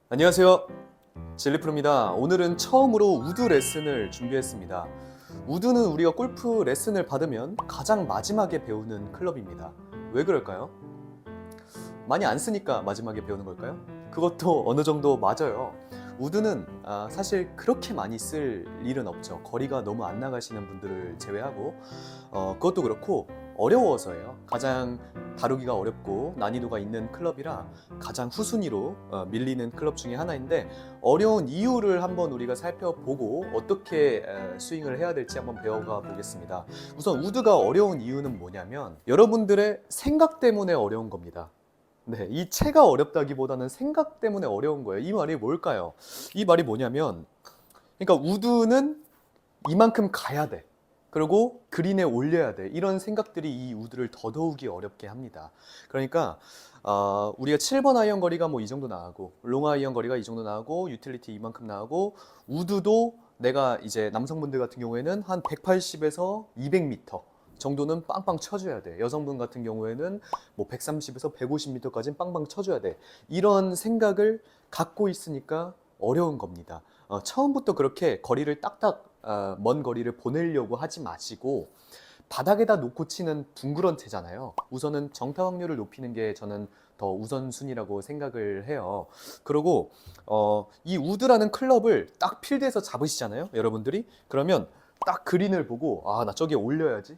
안녕하세요. 젤리프로입니다. 오늘은 처음으로 우드 레슨을 준비했습니다. 우드는 우리가 골프 레슨을 받으면 가장 마지막에 배우는 클럽입니다. 왜 그럴까요? 많이 안 쓰니까 마지막에 배우는 걸까요? 그것도 어느 정도 맞아요. 우드는 사실 그렇게 많이 쓸 일은 없죠. 거리가 너무 안 나가시는 분들을 제외하고 그것도 그렇고 어려워서예요. 가장 다루기가 어렵고 난이도가 있는 클럽이라 가장 후순위로 밀리는 클럽 중에 하나인데, 어려운 이유를 한번 우리가 살펴보고 어떻게 스윙을 해야 될지 한번 배워가 보겠습니다. 우선 우드가 어려운 이유는 뭐냐면 여러분들의 생각 때문에 어려운 겁니다. 네, 이 채가 어렵다기보다는 생각 때문에 어려운 거예요. 이 말이 뭘까요? 이 말이 뭐냐면, 그러니까 우드는 이만큼 가야 돼. 그리고 그린에 올려야 돼. 이런 생각들이 이 우드를 더더욱이 어렵게 합니다. 그러니까 우리가 7번 아이언 거리가 뭐 이 정도 나가고, 롱 아이언 거리가 이 정도 나가고, 유틸리티 이만큼 나가고, 우드도 내가 이제 남성분들 같은 경우에는 한 180에서 200m 정도는 빵빵 쳐줘야 돼. 여성분 같은 경우에는 뭐 130에서 150m까지는 빵빵 쳐줘야 돼. 이런 생각을 갖고 있으니까 어려운 겁니다. 처음부터 그렇게 거리를 딱딱 먼 거리를 보내려고 하지 마시고, 바닥에다 놓고 치는 둥그런 채잖아요. 우선은 정타 확률을 높이는 게 저는 더 우선순위라고 생각을 해요. 그리고 이 우드라는 클럽을 딱 필드에서 잡으시잖아요, 여러분들이. 그러면 딱 그린을 보고 나 저기에 올려야지,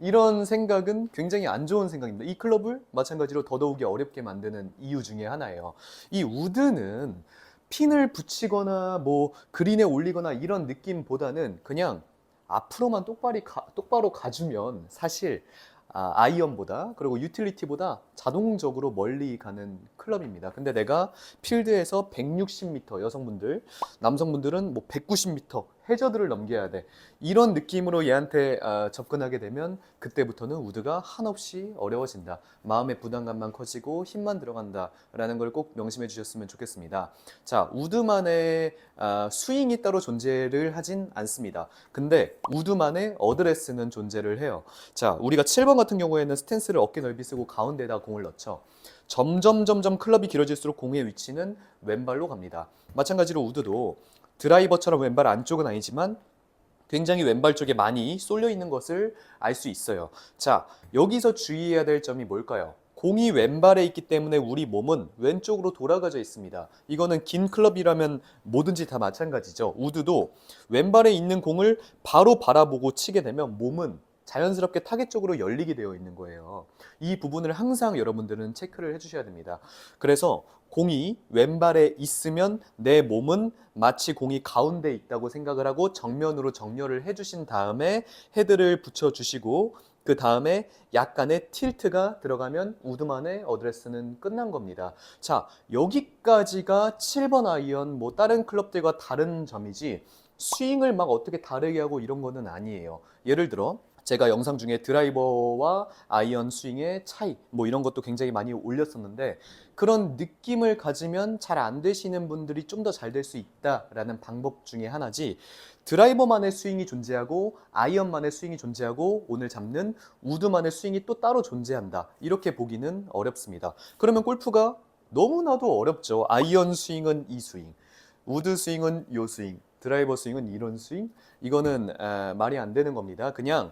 이런 생각은 굉장히 안 좋은 생각입니다. 이 클럽을 마찬가지로 더더욱이 어렵게 만드는 이유 중에 하나예요. 이 우드는 핀을 붙이거나 뭐 그린에 올리거나 이런 느낌보다는 그냥 앞으로만 똑바로 가주면 사실 아이언보다, 그리고 유틸리티보다 자동적으로 멀리 가는 클럽입니다. 근데 내가 필드에서 160m, 여성분들, 남성분들은 뭐 190m 해저드를 넘겨야 돼. 이런 느낌으로 얘한테 접근하게 되면 그때부터는 우드가 한없이 어려워진다. 마음의 부담감만 커지고 힘만 들어간다 라는 걸 꼭 명심해 주셨으면 좋겠습니다. 자, 우드만의 스윙이 따로 존재를 하진 않습니다. 근데 우드만의 어드레스는 존재를 해요. 자, 우리가 7번 같은 경우에는 스탠스를 어깨 넓이 쓰고 가운데에다 공을 넣죠. 점점 클럽이 길어질수록 공의 위치는 왼발로 갑니다. 마찬가지로 우드도 드라이버처럼 왼발 안쪽은 아니지만 굉장히 왼발 쪽에 많이 쏠려 있는 것을 알 수 있어요. 자, 여기서 주의해야 될 점이 뭘까요? 공이 왼발에 있기 때문에 우리 몸은 왼쪽으로 돌아가져 있습니다. 이거는 긴 클럽이라면 뭐든지 다 마찬가지죠. 우드도 왼발에 있는 공을 바로 바라보고 치게 되면 몸은 자연스럽게 타겟 쪽으로 열리게 되어 있는 거예요. 이 부분을 항상 여러분들은 체크를 해주셔야 됩니다. 그래서 공이 왼발에 있으면 내 몸은 마치 공이 가운데 있다고 생각을 하고 정면으로 정렬을 해주신 다음에 헤드를 붙여주시고, 그 다음에 약간의 틸트가 들어가면 우드만의 어드레스는 끝난 겁니다. 자, 여기까지가 7번 아이언 뭐 다른 클럽들과 다른 점이지, 스윙을 막 어떻게 다르게 하고 이런 거는 아니에요. 예를 들어 제가 영상 중에 드라이버와 아이언 스윙의 차이 뭐 이런 것도 굉장히 많이 올렸었는데, 그런 느낌을 가지면 잘 안 되시는 분들이 좀 더 잘 될 수 있다라는 방법 중에 하나지, 드라이버만의 스윙이 존재하고 아이언만의 스윙이 존재하고 오늘 잡는 우드만의 스윙이 또 따로 존재한다, 이렇게 보기는 어렵습니다. 그러면 골프가 너무나도 어렵죠. 아이언 스윙은 이 스윙, 우드 스윙은 요 스윙, 드라이버 스윙은 이런 스윙, 이거는 말이 안 되는 겁니다. 그냥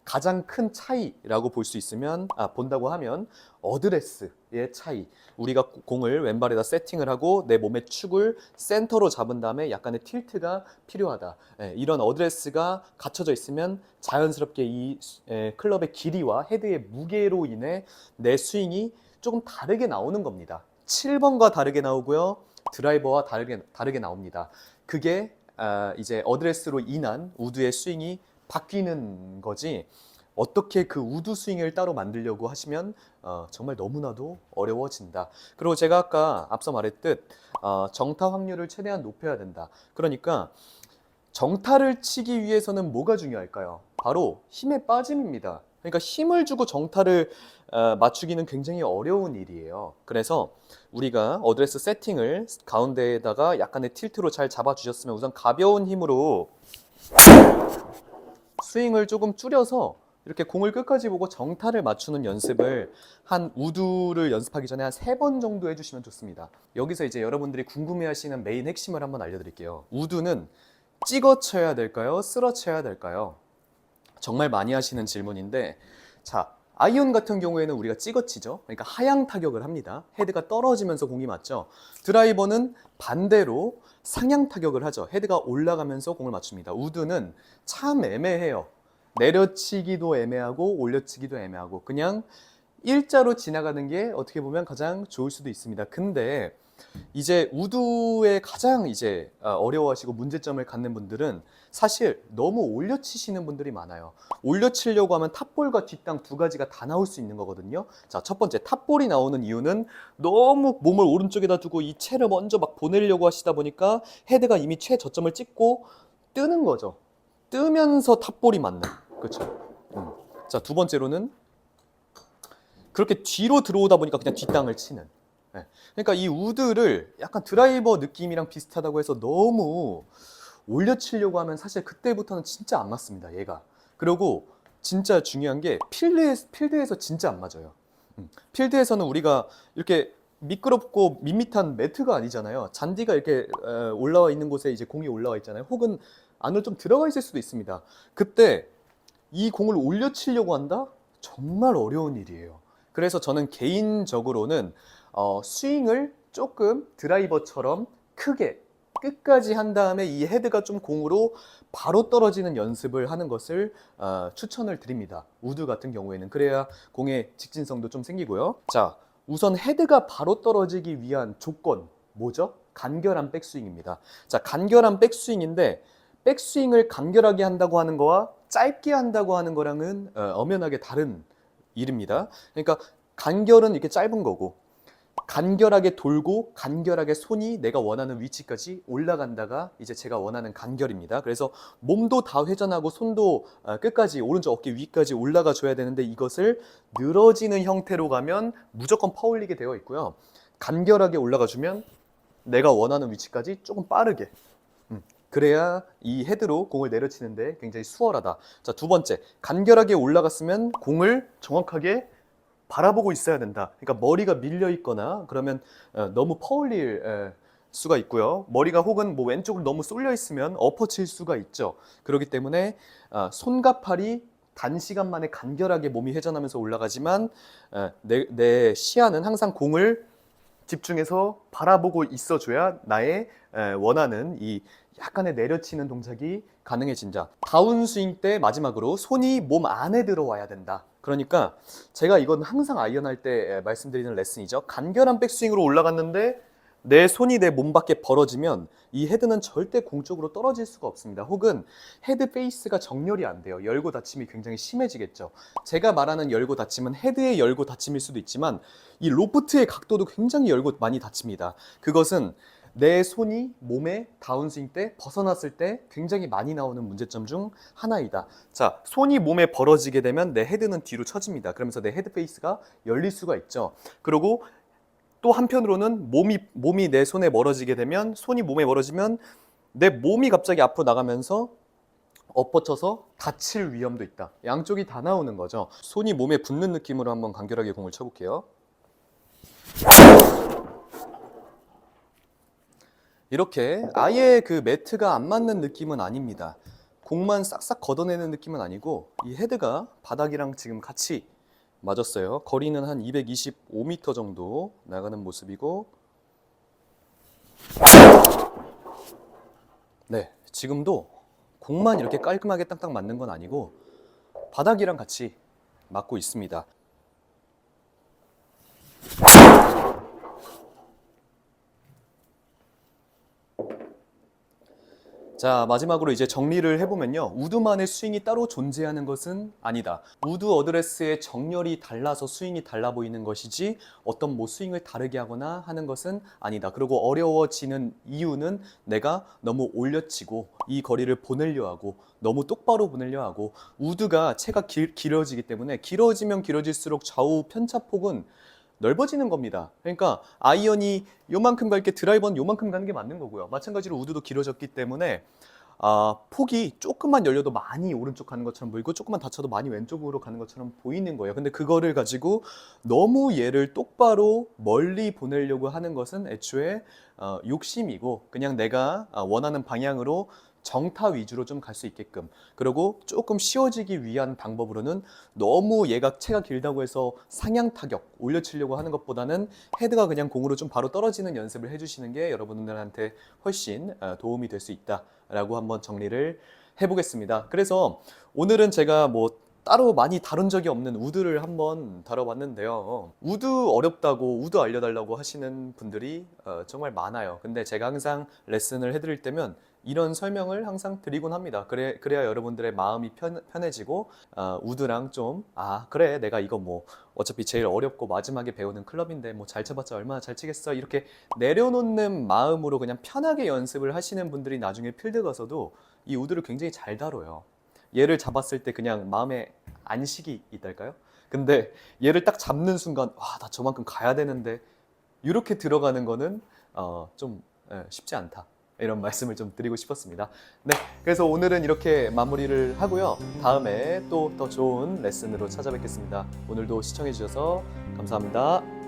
가장 큰 차이라고 볼 수 있으면 본다고 하면 어드레스의 차이. 우리가 공을 왼발에다 세팅을 하고 내 몸의 축을 센터로 잡은 다음에 약간의 틸트가 필요하다. 이런 어드레스가 갖춰져 있으면 자연스럽게 이 클럽의 길이와 헤드의 무게로 인해 내 스윙이 조금 다르게 나오는 겁니다. 7번과 다르게 나오고요, 드라이버와 다르게 나옵니다. 그게 이제 어드레스로 인한 우드의 스윙이 바뀌는 거지, 어떻게 그 우드 스윙을 따로 만들려고 하시면 정말 너무나도 어려워진다. 그리고 제가 아까 앞서 말했듯 정타 확률을 최대한 높여야 된다. 그러니까 정타를 치기 위해서는 뭐가 중요할까요? 바로 힘의 빠짐입니다. 그러니까 힘을 주고 정타를 맞추기는 굉장히 어려운 일이에요. 그래서 우리가 어드레스 세팅을 가운데에다가 약간의 틸트로 잘 잡아주셨으면, 우선 가벼운 힘으로 스윙을 조금 줄여서 이렇게 공을 끝까지 보고 정타를 맞추는 연습을 한 우드를 연습하기 전에 한 3번 정도 해주시면 좋습니다. 여기서 이제 여러분들이 궁금해하시는 메인 핵심을 한번 알려드릴게요. 우드는 찍어 쳐야 될까요? 쓸어 쳐야 될까요? 정말 많이 하시는 질문인데, 자, 아이언 같은 경우에는 우리가 찍어 치죠. 그러니까 하향 타격을 합니다. 헤드가 떨어지면서 공이 맞죠. 드라이버는 반대로 상향 타격을 하죠. 헤드가 올라가면서 공을 맞춥니다. 우드는 참 애매해요. 내려치기도 애매하고 올려치기도 애매하고 그냥 일자로 지나가는 게 어떻게 보면 가장 좋을 수도 있습니다. 근데 이제 우드에 가장 이제 어려워하시고 문제점을 갖는 분들은 사실 너무 올려치시는 분들이 많아요. 올려치려고 하면 탑볼과 뒷땅 두 가지가 다 나올 수 있는 거거든요. 자, 첫 번째 탑볼이 나오는 이유는 너무 몸을 오른쪽에다 두고 이 채를 먼저 막 보내려고 하시다 보니까 헤드가 이미 채 저점을 찍고 뜨는 거죠. 뜨면서 탑볼이 맞는. 그렇죠. 자, 두 번째로는 그렇게 뒤로 들어오다 보니까 그냥 뒷땅을 치는. 네. 그러니까 이 우드를 약간 드라이버 느낌이랑 비슷하다고 해서 너무 올려치려고 하면 사실 그때부터는 진짜 안 맞습니다, 얘가. 그리고 진짜 중요한 게 필드에서 진짜 안 맞아요. 필드에서는 우리가 이렇게 미끄럽고 밋밋한 매트가 아니잖아요. 잔디가 이렇게 올라와 있는 곳에 이제 공이 올라와 있잖아요. 혹은 안으로 좀 들어가 있을 수도 있습니다. 그때 이 공을 올려치려고 한다? 정말 어려운 일이에요. 그래서 저는 개인적으로는 스윙을 조금 드라이버처럼 크게 끝까지 한 다음에 이 헤드가 좀 공으로 바로 떨어지는 연습을 하는 것을 추천을 드립니다. 우드 같은 경우에는 그래야 공의 직진성도 좀 생기고요. 자, 우선 헤드가 바로 떨어지기 위한 조건 뭐죠? 간결한 백스윙입니다. 자, 간결한 백스윙인데 백스윙을 간결하게 한다고 하는 거와 짧게 한다고 하는 거랑은 엄연하게 다른 일입니다. 그러니까 간결은 이렇게 짧은 거고 간결하게 돌고 간결하게 손이 내가 원하는 위치까지 올라간다가 이제 제가 원하는 간결입니다. 그래서 몸도 다 회전하고 손도 끝까지 오른쪽 어깨 위까지 올라가 줘야 되는데 이것을 늘어지는 형태로 가면 무조건 퍼올리게 되어 있고요. 간결하게 올라가 주면 내가 원하는 위치까지 조금 빠르게 그래야 이 헤드로 공을 내려치는데 굉장히 수월하다. 자, 두 번째, 간결하게 올라갔으면 공을 정확하게 바라보고 있어야 된다. 그러니까 머리가 밀려 있거나 그러면 너무 퍼올릴 수가 있고요. 머리가 혹은 뭐 왼쪽으로 너무 쏠려 있으면 엎어칠 수가 있죠. 그렇기 때문에 손과 팔이 단시간 만에 간결하게 몸이 회전하면서 올라가지만 내 시야는 항상 공을 집중해서 바라보고 있어줘야 나의 원하는 이 약간의 내려치는 동작이 가능해진다. 다운스윙 때 마지막으로 손이 몸 안에 들어와야 된다. 그러니까 제가 이건 항상 아이언할 때 말씀드리는 레슨이죠. 간결한 백스윙으로 올라갔는데 내 손이 내 몸 밖에 벌어지면 이 헤드는 절대 공 쪽으로 떨어질 수가 없습니다. 혹은 헤드 페이스가 정렬이 안 돼요. 열고 닫힘이 굉장히 심해지겠죠. 제가 말하는 열고 닫힘은 헤드의 열고 닫힘일 수도 있지만 이 로프트의 각도도 굉장히 열고 많이 닫힙니다. 그것은 내 손이 몸에 다운스윙 때 벗어났을 때 굉장히 많이 나오는 문제점 중 하나이다. 자, 손이 몸에 벌어지게 되면 내 헤드는 뒤로 처집니다. 그러면서 내 헤드 페이스가 열릴 수가 있죠. 그리고 또 한편으로는 몸이 내 손에 멀어지게 되면 손이 몸에 멀어지면 내 몸이 갑자기 앞으로 나가면서 엎어쳐서 다칠 위험도 있다. 양쪽이 다 나오는 거죠. 손이 몸에 붙는 느낌으로 한번 간결하게 공을 쳐볼게요. 이렇게 아예 그 매트가 안 맞는 느낌은 아닙니다. 공만 싹싹 걷어내는 느낌은 아니고 이 헤드가 바닥이랑 지금 같이 맞았어요. 거리는 한 225m 정도 나가는 모습이고 네, 지금도 공만 이렇게 깔끔하게 딱딱 맞는 건 아니고 바닥이랑 같이 맞고 있습니다. 자, 마지막으로 이제 정리를 해보면요. 우드만의 스윙이 따로 존재하는 것은 아니다. 우드 어드레스의 정렬이 달라서 스윙이 달라 보이는 것이지 어떤 뭐 스윙을 다르게 하거나 하는 것은 아니다. 그리고 어려워지는 이유는 내가 너무 올려치고 이 거리를 보내려 하고 너무 똑바로 보내려 하고 우드가 채가 길어지기 때문에 길어지면 길어질수록 좌우 편차폭은 넓어지는 겁니다. 그러니까 아이언이 요만큼 갈 게 드라이버는 요만큼 가는 게 맞는 거고요. 마찬가지로 우드도 길어졌기 때문에 폭이 조금만 열려도 많이 오른쪽 가는 것처럼 보이고 조금만 닫혀도 많이 왼쪽으로 가는 것처럼 보이는 거예요. 근데 그거를 가지고 너무 얘를 똑바로 멀리 보내려고 하는 것은 애초에 욕심이고, 그냥 내가 원하는 방향으로 정타 위주로 좀 갈 수 있게끔, 그리고 조금 쉬워지기 위한 방법으로는 너무 얘가 채가 길다고 해서 상향 타격 올려치려고 하는 것보다는 헤드가 그냥 공으로 좀 바로 떨어지는 연습을 해주시는 게 여러분들한테 훨씬 도움이 될 수 있다라고 한번 정리를 해보겠습니다. 그래서 오늘은 제가 뭐 따로 많이 다룬 적이 없는 우드를 한번 다뤄봤는데요. 우드 어렵다고 우드 알려달라고 하시는 분들이 정말 많아요. 근데 제가 항상 레슨을 해드릴 때면 이런 설명을 항상 드리곤 합니다. 그래야 여러분들의 마음이 편해지고 우드랑 좀 그래 내가 이거 뭐 어차피 제일 어렵고 마지막에 배우는 클럽인데 뭐 잘 쳐봤자 얼마나 잘 치겠어, 이렇게 내려놓는 마음으로 그냥 편하게 연습을 하시는 분들이 나중에 필드 가서도 이 우드를 굉장히 잘 다뤄요. 얘를 잡았을 때 그냥 마음에 안식이 있달까요? 근데 얘를 딱 잡는 순간 나 저만큼 가야 되는데 이렇게 들어가는 거는 좀 쉽지 않다, 이런 말씀을 좀 드리고 싶었습니다. 네, 그래서 오늘은 이렇게 마무리를 하고요. 다음에 또 더 좋은 레슨으로 찾아뵙겠습니다. 오늘도 시청해 주셔서 감사합니다.